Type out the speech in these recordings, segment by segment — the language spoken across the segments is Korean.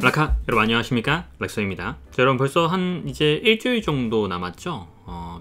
라카 여러분 안녕하십니까, 렉서입니다. 자, 여러분 벌써 한 이제 일주일 정도 남았죠.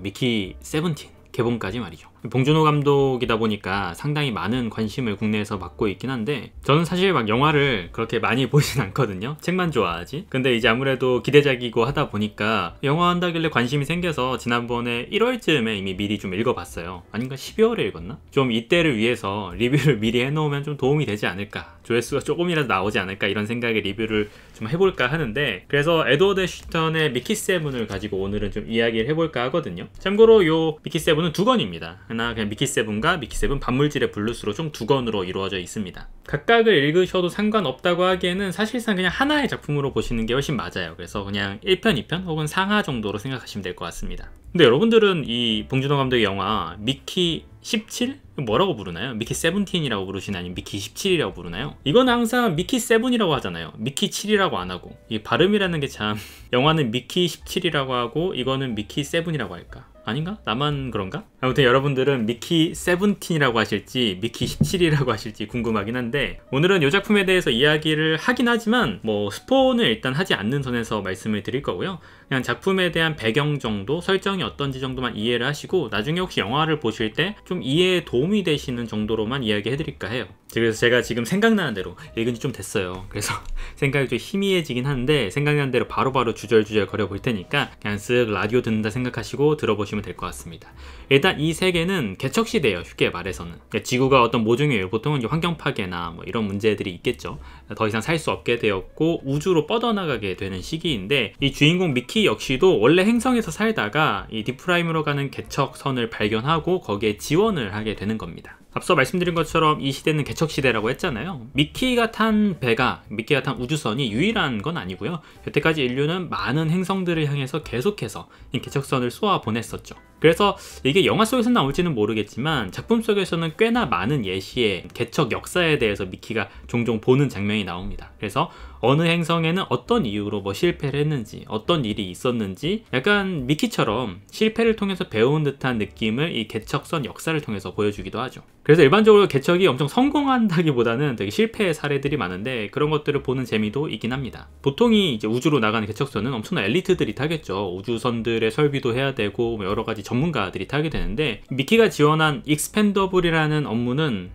미키 17 개봉까지 말이죠. 봉준호 감독이다 보니까 상당히 많은 관심을 국내에서 받고 있긴 한데, 저는 사실 막 영화를 그렇게 많이 보진 않거든요. 책만 좋아하지. 근데 이제 아무래도 기대작이고 하다 보니까 영화 한다길래 관심이 생겨서 지난번에 1월쯤에 이미 미리 좀 읽어봤어요. 아닌가 12월에 읽었나? 좀 이때를 위해서 리뷰를 미리 해놓으면 좀 도움이 되지 않을까, 조회수가 조금이라도 나오지 않을까, 이런 생각에 리뷰를 좀 해볼까 하는데, 그래서 에드워드 슈턴의 미키 7을 가지고 오늘은 좀 이야기를 해볼까 하거든요. 참고로 요 미키 7은 두 권입니다. 하나 그냥 미키 7과 미키 7 반물질의 블루스로 총 두 권으로 이루어져 있습니다. 각각을 읽으셔도 상관없다고 하기에는 사실상 그냥 하나의 작품으로 보시는 게 훨씬 맞아요. 그래서 그냥 1편, 2편 혹은 상하 정도로 생각하시면 될 것 같습니다. 근데 여러분들은 이 봉준호 감독의 영화 미키 17? 뭐라고 부르나요? 미키 17이라고 부르시나요? 아니면 미키 17이라고 부르나요? 이건 항상 미키 7이라고 하잖아요. 미키 7이라고 안 하고. 이 발음이라는 게 참, 영화는 미키 17이라고 하고 이거는 미키 7이라고 할까? 아닌가? 나만 그런가? 아무튼 여러분들은 미키 17이라고 하실지 미키 17이라고 하실지 궁금하긴 한데, 오늘은 이 작품에 대해서 이야기를 하긴 하지만 뭐 스포는 일단 하지 않는 선에서 말씀을 드릴 거고요. 그냥 작품에 대한 배경 정도, 설정이 어떤지 정도만 이해를 하시고 나중에 혹시 영화를 보실 때 좀 이해에 도움이 되시는 정도로만 이야기 해드릴까 해요. 그래서 제가 지금 생각나는 대로, 읽은 지 좀 됐어요. 그래서 생각이 좀 희미해지긴 하는데 생각나는 대로 바로바로 주절주절 거려 볼 테니까 그냥 쓱 라디오 듣는다 생각하시고 들어보시면 될 것 같습니다. 일단 이 세계는 개척시대예요. 쉽게 말해서는. 그러니까 지구가 어떤 모종이에요. 보통은 이제 환경 파괴나 뭐 이런 문제들이 있겠죠. 더 이상 살 수 없게 되었고 우주로 뻗어나가게 되는 시기인데, 이 주인공 미키 역시도 원래 행성에서 살다가 이 딥프라임으로 가는 개척선을 발견하고 거기에 지원을 하게 되는 겁니다. 앞서 말씀드린 것처럼 이 시대는 개척시대라고 했잖아요. 미키가 탄 우주선이 유일한 건 아니고요. 여태까지 인류는 많은 행성들을 향해서 계속해서 이 개척선을 쏘아 보냈었죠. 그래서 이게 영화 속에서 나올지는 모르겠지만 작품 속에서는 꽤나 많은 예시의 개척 역사에 대해서 미키가 종종 보는 장면이 나옵니다. 그래서 어느 행성에는 어떤 이유로 뭐 실패를 했는지, 어떤 일이 있었는지, 약간 미키처럼 실패를 통해서 배운 듯한 느낌을 이 개척선 역사를 통해서 보여주기도 하죠. 그래서 일반적으로 개척이 엄청 성공한다기보다는 되게 실패의 사례들이 많은데, 그런 것들을 보는 재미도 있긴 합니다. 보통이 이제 우주로 나가는 개척선은 엄청난 엘리트들이 타겠죠. 우주선들의 설비도 해야 되고 여러 가지 전문가들이 타게 되는데, 미키가 지원한 익스펜더블이라는 업무는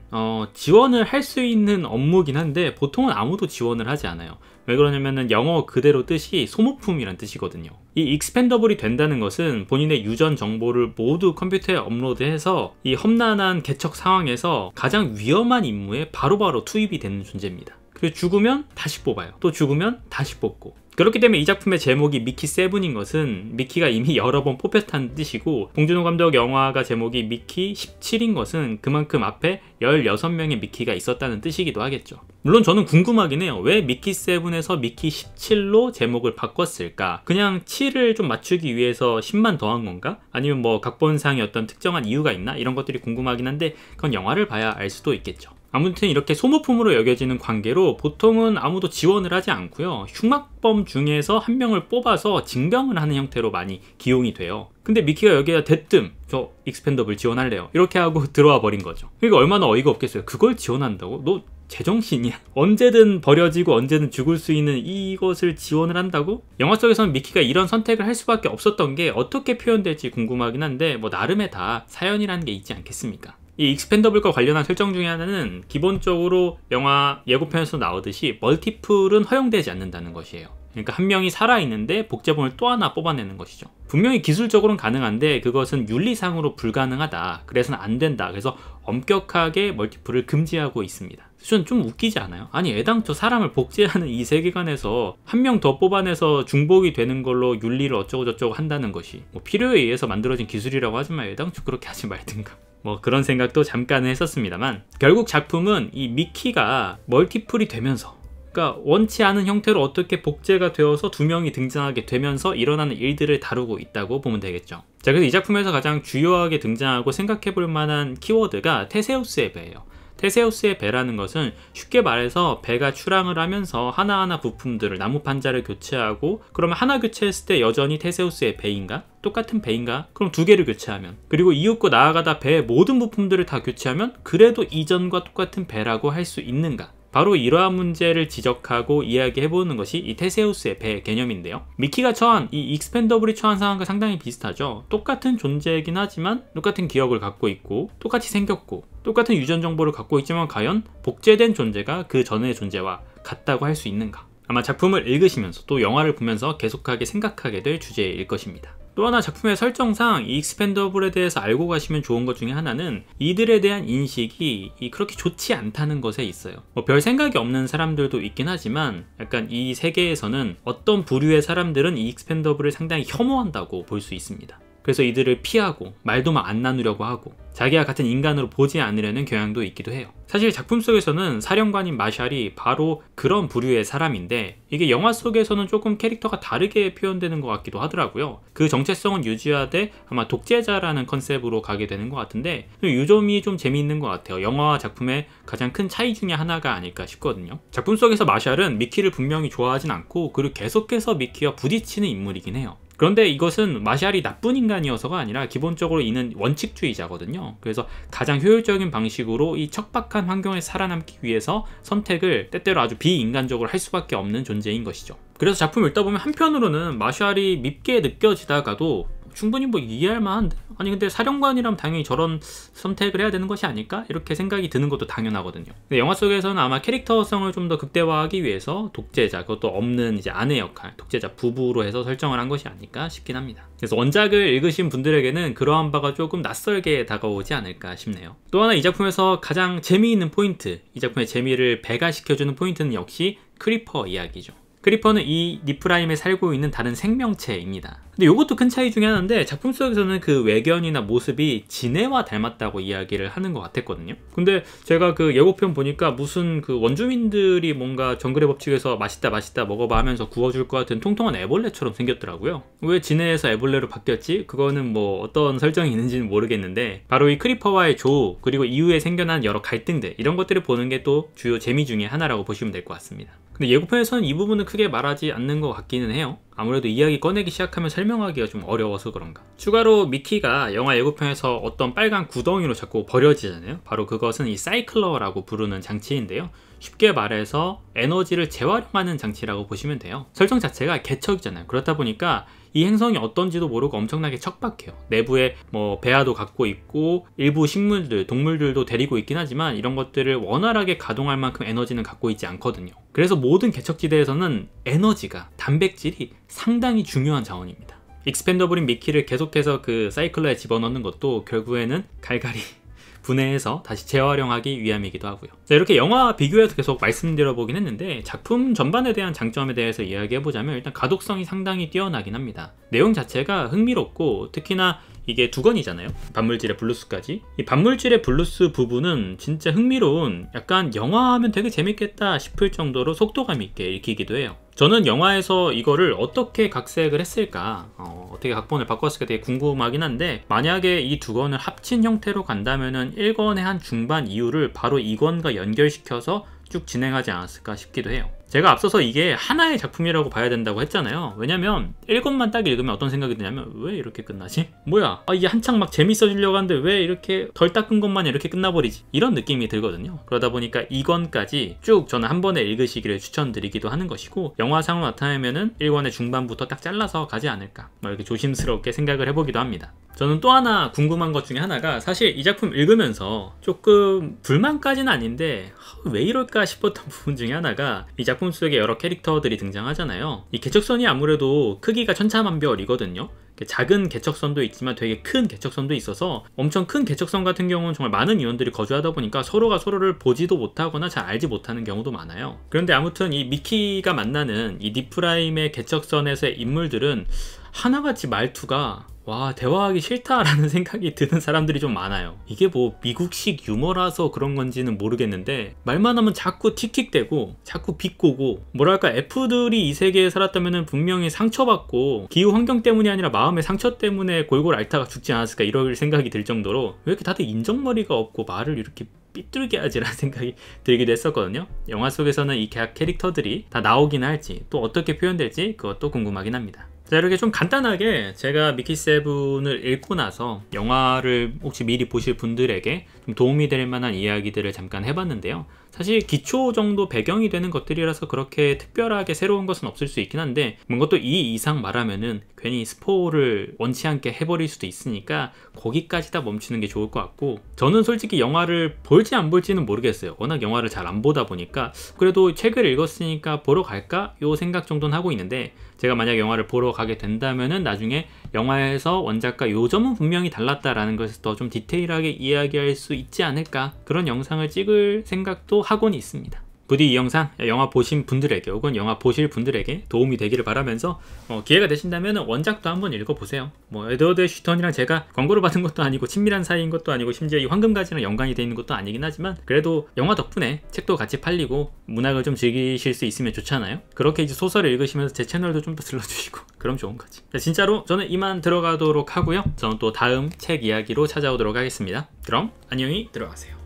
지원을 할 수 있는 업무긴 한데 보통은 아무도 지원을 하지 않아요. 왜 그러냐면은 영어 그대로 뜻이 소모품이란 뜻이거든요. 이 익스펜더블이 된다는 것은 본인의 유전 정보를 모두 컴퓨터에 업로드해서 이 험난한 개척 상황에서 가장 위험한 임무에 바로바로 투입이 되는 존재입니다. 그리고 죽으면 다시 뽑아요. 또 죽으면 다시 뽑고. 그렇기 때문에 이 작품의 제목이 미키 7인 것은 미키가 이미 여러 번 뽑혔다는 뜻이고, 봉준호 감독 영화가 제목이 미키 17인 것은 그만큼 앞에 16명의 미키가 있었다는 뜻이기도 하겠죠. 물론 저는 궁금하긴 해요. 왜 미키 7에서 미키 17로 제목을 바꿨을까? 그냥 7을 좀 맞추기 위해서 10만 더한 건가? 아니면 뭐 각본상의 어떤 특정한 이유가 있나? 이런 것들이 궁금하긴 한데 그건 영화를 봐야 알 수도 있겠죠. 아무튼 이렇게 소모품으로 여겨지는 관계로 보통은 아무도 지원을 하지 않고요. 흉악범 중에서 한 명을 뽑아서 징병을 하는 형태로 많이 기용이 돼요. 근데 미키가 여기에 대뜸 저 익스펜더블 지원할래요 이렇게 하고 들어와 버린 거죠. 그러니까 얼마나 어이가 없겠어요. 그걸 지원한다고? 너 제정신이야? 언제든 버려지고 언제든 죽을 수 있는 이것을 지원을 한다고? 영화 속에서는 미키가 이런 선택을 할 수밖에 없었던 게 어떻게 표현될지 궁금하긴 한데, 뭐 나름의 다 사연이라는 게 있지 않겠습니까? 이 익스펜더블과 관련한 설정 중에 하나는 기본적으로 영화 예고편에서 나오듯이 멀티플은 허용되지 않는다는 것이에요. 그러니까 한 명이 살아있는데 복제본을 또 하나 뽑아내는 것이죠. 분명히 기술적으로는 가능한데 그것은 윤리상으로 불가능하다. 그래서는 안 된다. 그래서 엄격하게 멀티플을 금지하고 있습니다. 저는 좀 웃기지 않아요? 아니 애당초 사람을 복제하는 이 세계관에서 한 명 더 뽑아내서 중복이 되는 걸로 윤리를 어쩌고저쩌고 한다는 것이 뭐 필요에 의해서 만들어진 기술이라고 하지만 애당초 그렇게 하지 말든가. 뭐 그런 생각도 잠깐은 했었습니다만, 결국 작품은 이 미키가 멀티플이 되면서, 그러니까 원치 않은 형태로 어떻게 복제가 되어서 두 명이 등장하게 되면서 일어나는 일들을 다루고 있다고 보면 되겠죠. 자, 그래서 이 작품에서 가장 주요하게 등장하고 생각해 볼 만한 키워드가 테세우스의 배예요. 테세우스의 배라는 것은 쉽게 말해서 배가 출항을 하면서 하나하나 부품들을, 나무 판자를 교체하고, 그러면 하나 교체했을 때 여전히 테세우스의 배인가? 똑같은 배인가? 그럼 두 개를 교체하면, 그리고 이윽고 나아가다 배의 모든 부품들을 다 교체하면 그래도 이전과 똑같은 배라고 할 수 있는가? 바로 이러한 문제를 지적하고 이야기해보는 것이 이 테세우스의 배 개념인데요. 미키가 처한 이 익스펜더블이 처한 상황과 상당히 비슷하죠. 똑같은 존재이긴 하지만 똑같은 기억을 갖고 있고 똑같이 생겼고 똑같은 유전 정보를 갖고 있지만 과연 복제된 존재가 그 전의 존재와 같다고 할 수 있는가? 아마 작품을 읽으시면서 또 영화를 보면서 계속하게 생각하게 될 주제일 것입니다. 또 하나 작품의 설정상 이 익스펜더블에 대해서 알고 가시면 좋은 것 중에 하나는 이들에 대한 인식이 그렇게 좋지 않다는 것에 있어요. 별 생각이 없는 사람들도 있긴 하지만 약간 이 세계에서는 어떤 부류의 사람들은 이 익스펜더블을 상당히 혐오한다고 볼 수 있습니다. 그래서 이들을 피하고 말도 안 나누려고 하고 자기와 같은 인간으로 보지 않으려는 경향도 있기도 해요. 사실 작품 속에서는 사령관인 마샬이 바로 그런 부류의 사람인데 이게 영화 속에서는 조금 캐릭터가 다르게 표현되는 것 같기도 하더라고요. 그 정체성은 유지하되 아마 독재자라는 컨셉으로 가게 되는 것 같은데 이 점이 좀 재미있는 것 같아요. 영화와 작품의 가장 큰 차이 중에 하나가 아닐까 싶거든요. 작품 속에서 마샬은 미키를 분명히 좋아하진 않고 그리고 계속해서 미키와 부딪히는 인물이긴 해요. 그런데 이것은 마샬이 나쁜 인간이어서가 아니라 기본적으로 이는 원칙주의자거든요. 그래서 가장 효율적인 방식으로 이 척박한 환경에 살아남기 위해서 선택을 때때로 아주 비인간적으로 할 수밖에 없는 존재인 것이죠. 그래서 작품 읽다 보면 한편으로는 마샬이 밉게 느껴지다가도 충분히 이해할 만한데? 아니 근데 사령관이라면 당연히 저런 선택을 해야 되는 것이 아닐까? 이렇게 생각이 드는 것도 당연하거든요. 근데 영화 속에서는 아마 캐릭터성을 좀 더 극대화하기 위해서 독재자, 그것도 없는 이제 아내 역할, 독재자 부부로 해서 설정을 한 것이 아닐까 싶긴 합니다. 그래서 원작을 읽으신 분들에게는 그러한 바가 조금 낯설게 다가오지 않을까 싶네요. 또 하나 이 작품에서 가장 재미있는 포인트, 이 작품의 재미를 배가시켜주는 포인트는 역시 크리퍼 이야기죠. 크리퍼는 이 니프라임에 살고 있는 다른 생명체입니다. 근데 이것도 큰 차이 중에 하나인데 작품 속에서는 그 외견이나 모습이 지네와 닮았다고 이야기를 하는 것 같았거든요. 근데 제가 그 예고편 보니까 무슨 그 원주민들이 뭔가 정글의 법칙에서 맛있다 먹어봐 하면서 구워줄 것 같은 통통한 애벌레처럼 생겼더라고요. 왜 지네에서 애벌레로 바뀌었지? 그거는 뭐 어떤 설정이 있는지는 모르겠는데 바로 이 크리퍼와의 조우 그리고 이후에 생겨난 여러 갈등들 이런 것들을 보는 게 또 주요 재미 중에 하나라고 보시면 될 것 같습니다. 근데 예고편에서는 이 부분은 크게 말하지 않는 것 같기는 해요. 아무래도 이야기 꺼내기 시작하면 설명하기가 좀 어려워서 그런가. 추가로 미키가 영화 예고편에서 어떤 빨간 구덩이로 자꾸 버려지잖아요. 바로 그것은 이 사이클러라고 부르는 장치인데요. 쉽게 말해서 에너지를 재활용하는 장치라고 보시면 돼요. 설정 자체가 개척이잖아요. 그렇다 보니까 이 행성이 어떤지도 모르고 엄청나게 척박해요. 내부에 뭐 배아도 갖고 있고 일부 식물들, 동물들도 데리고 있긴 하지만 이런 것들을 원활하게 가동할 만큼 에너지는 갖고 있지 않거든요. 그래서 모든 개척지대에서는 에너지가, 단백질이 상당히 중요한 자원입니다. 익스펜더블인 미키를 계속해서 그 사이클러에 집어넣는 것도 결국에는 갈갈이 분해해서 다시 재활용하기 위함이기도 하고요. 자, 이렇게 영화와 비교해서 계속 말씀드려보긴 했는데 작품 전반에 대한 장점에 대해서 이야기해보자면 일단 가독성이 상당히 뛰어나긴 합니다. 내용 자체가 흥미롭고 특히나 이게 두 권이잖아요. 반물질의 블루스까지. 이 반물질의 블루스 부분은 진짜 흥미로운 약간 영화하면 되게 재밌겠다 싶을 정도로 속도감 있게 읽히기도 해요. 저는 영화에서 이거를 어떻게 각색을 했을까 어떻게 각본을 바꿨을까 되게 궁금하긴 한데 만약에 이 두 권을 합친 형태로 간다면은 1권의 한 중반 이후를 바로 2권과 연결시켜서 쭉 진행하지 않았을까 싶기도 해요. 제가 앞서서 이게 하나의 작품이라고 봐야 된다고 했잖아요. 왜냐면 1권만 딱 읽으면 어떤 생각이 드냐면 왜 이렇게 끝나지? 뭐야 이게 한창 막 재밌어지려고 하는데 왜 이렇게 덜 닦은 것만 이렇게 끝나버리지? 이런 느낌이 들거든요. 그러다 보니까 2권까지 쭉 저는 한 번에 읽으시기를 추천드리기도 하는 것이고 영화상으로 나타나면은 1권의 중반부터 딱 잘라서 가지 않을까 이렇게 조심스럽게 생각을 해보기도 합니다. 저는 또 하나 궁금한 것 중에 하나가 사실 이 작품 읽으면서 조금 불만까지는 아닌데 왜 이럴까 싶었던 부분 중에 하나가 이 작품 속에 여러 캐릭터들이 등장하잖아요. 이 개척선이 아무래도 크기가 천차만별이거든요. 작은 개척선도 있지만 되게 큰 개척선도 있어서 엄청 큰 개척선 같은 경우는 정말 많은 인원들이 거주하다 보니까 서로가 서로를 보지도 못하거나 잘 알지 못하는 경우도 많아요. 그런데 아무튼 이 미키가 만나는 이 니프라임의 개척선에서의 인물들은 하나같이 말투가 와 대화하기 싫다라는 생각이 드는 사람들이 좀 많아요. 이게 뭐 미국식 유머라서 그런 건지는 모르겠는데 말만 하면 자꾸 틱틱대고 자꾸 비꼬고 뭐랄까 F들이 이 세계에 살았다면 분명히 상처받고 기후 환경 때문이 아니라 마음의 상처 때문에 골골 앓다가 죽지 않았을까 이럴 생각이 들 정도로 왜 이렇게 다들 인정머리가 없고 말을 이렇게 삐뚤게 하지라는 생각이 들기도 했었거든요. 영화 속에서는 이 캐릭터들이 다 나오긴 할지 또 어떻게 표현될지 그것도 궁금하긴 합니다. 자, 이렇게 좀 간단하게 제가 미키 세븐을 읽고 나서 영화를 혹시 미리 보실 분들에게 좀 도움이 될 만한 이야기들을 잠깐 해봤는데요. 사실 기초 정도 배경이 되는 것들이라서 그렇게 특별하게 새로운 것은 없을 수 있긴 한데, 뭔가 또 이 이상 말하면은 괜히 스포를 원치 않게 해버릴 수도 있으니까 거기까지 다 멈추는 게 좋을 것 같고, 저는 솔직히 영화를 볼지 안 볼지는 모르겠어요. 워낙 영화를 잘 안 보다 보니까. 그래도 책을 읽었으니까 보러 갈까? 요 생각 정도는 하고 있는데, 제가 만약 영화를 보러 가게 된다면은 나중에 영화에서 원작과 요 점은 분명히 달랐다라는 것을 더 좀 디테일하게 이야기할 수 있지 않을까, 그런 영상을 찍을 생각도 하고는 있습니다. 부디 이 영상 영화 보신 분들에게 혹은 영화 보실 분들에게 도움이 되기를 바라면서, 기회가 되신다면 원작도 한번 읽어보세요. 뭐 에드워드 슈턴이랑 제가 광고를 받은 것도 아니고 친밀한 사이인 것도 아니고 심지어 이 황금가지랑 연관이 되어 있는 것도 아니긴 하지만, 그래도 영화 덕분에 책도 같이 팔리고 문학을 좀 즐기실 수 있으면 좋잖아요. 그렇게 이제 소설을 읽으시면서 제 채널도 좀 더 들러주시고 그럼 좋은 거지. 진짜로 저는 이만 들어가도록 하고요. 저는 또 다음 책 이야기로 찾아오도록 하겠습니다. 그럼 안녕히 들어가세요.